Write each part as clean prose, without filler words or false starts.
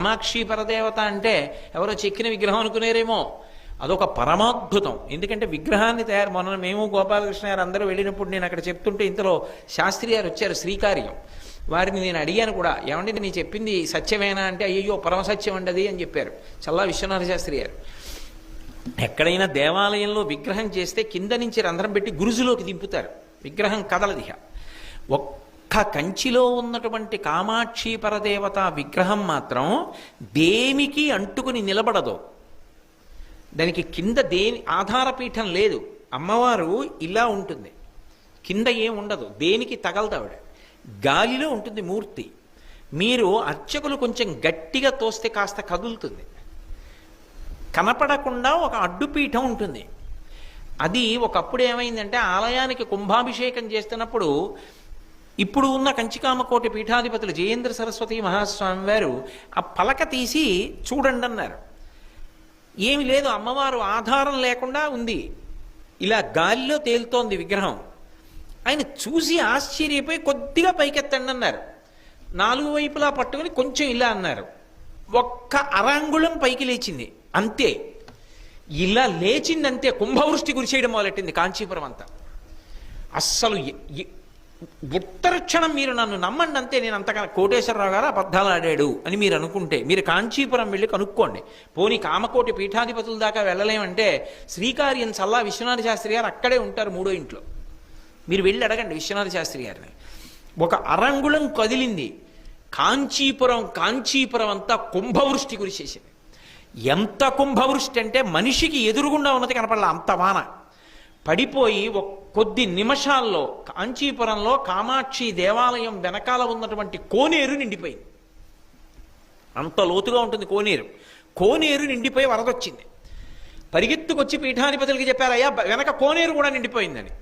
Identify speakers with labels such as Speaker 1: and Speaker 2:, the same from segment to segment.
Speaker 1: కామాక్షి పరదేవత అంటే ఎవరో చెక్కిన విగ్రహం అనుకునేరేమో. అదొక పరమాద్భుతం. ఎందుకంటే విగ్రహాన్ని మొన్న మేము గోపాలకృష్ణ గారు అందరూ వెళ్ళినప్పుడు నేను అక్కడ చెప్తుంటే ఇంతలో శాస్త్రి గారు వచ్చారు, శ్రీకార్యం. వారిని నేను అడిగాను కూడా, ఏమంటే నీ చెప్పింది సత్యమేనా అంటే, అయ్యో పరమసత్యం అండది అని చెప్పారు చల్లా విశ్వనాథ శాస్త్రి గారు. ఎక్కడైనా దేవాలయంలో విగ్రహం చేస్తే కింద నుంచి రంధ్రం పెట్టి గురుజులోకి దింపుతారు, విగ్రహం కదలదిహ. ఒక్క కంచిలో ఉన్నటువంటి కామాక్షి పరదేవత విగ్రహం మాత్రం దేనికి అంటుకుని నిలబడదు. దానికి కింద ఆధారపీఠం లేదు. అమ్మవారు ఇలా ఉంటుంది, కింద ఏం ఉండదు, దేనికి తగలదావిడ, గాలిలో ఉంటుంది మూర్తి. మీరు అర్చకులు కొంచెం గట్టిగా తోస్తే కాస్త కదులుతుంది. కనపడకుండా ఒక అడ్డుపీఠం ఉంటుంది. అది ఒకప్పుడు ఏమైందంటే, ఆలయానికి కుంభాభిషేకం చేస్తున్నప్పుడు ఇప్పుడు ఉన్న కంచికామకోటి పీఠాధిపతులు జయేంద్ర సరస్వతి మహాస్వామి వారు ఆ పలక తీసి చూడండి అన్నారు. ఏమి లేదు, అమ్మవారు ఆధారం లేకుండా ఉంది, ఇలా గాలిలో తేలుతోంది విగ్రహం. ఆయన చూసి ఆశ్చర్యపోయి కొద్దిగా పైకెత్తండి అన్నారు. 4 వైపులా పట్టుకుని కొంచెం ఇలా అన్నారు. ఒక్క అరాంగుళం పైకి లేచింది అంతే. ఇలా లేచింది అంతే, కుంభవృష్టి కురిచేయడం మొదలెట్టింది కాంచీపురం అంతా. అస్సలు ఉత్తర క్షణం మీరు నన్ను నమ్మండి అంతే, నేను అంతగా కోటేశ్వరరావు గారు అబద్ధాలు ఆడాడు అని మీరు అనుకుంటే మీరు కాంచీపురం వెళ్ళి కనుక్కోండి. పోనీ కామకోటి పీఠాధిపతుల దాకా వెళ్ళలేమంటే శ్రీకార్యం చల్లా విశ్వనాథ శాస్త్రి గారు అక్కడే ఉంటారు 3వ ఇంట్లో. మీరు వెళ్ళి అడగండి విశ్వనాథ శాస్త్రి గారిని. ఒక అరంగుళం కదిలింది. కాంచీపురం అంతా కుంభవృష్టి కురిసేసింది. ఎంత కుంభవృష్టి అంటే మనిషికి ఎదురుగుండా ఉన్నది కనపడలే, అంత వాన పడిపోయి కొద్ది నిమిషాల్లో కాంచీపురంలో కామాక్షి దేవాలయం వెనకాల ఉన్నటువంటి కోనేరు నిండిపోయింది. అంత లోతుగా ఉంటుంది కోనేరు నిండిపోయి వరదొచ్చింది. పరిగెత్తుకొచ్చి పీఠాధిపతులకి చెప్పారు, అయ్యా వెనక కోనేరు కూడా నిండిపోయిందని.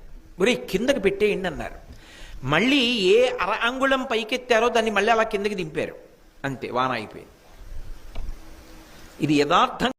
Speaker 1: ఒరే కిందకి పెట్టేయండి అన్నారు. మళ్ళీ ఏ అంగుళం పైకెత్తారో దాన్ని మళ్ళీ అలా కిందకి దింపారు, అంతే వాన అయిపోయింది. ఇది యథార్థం.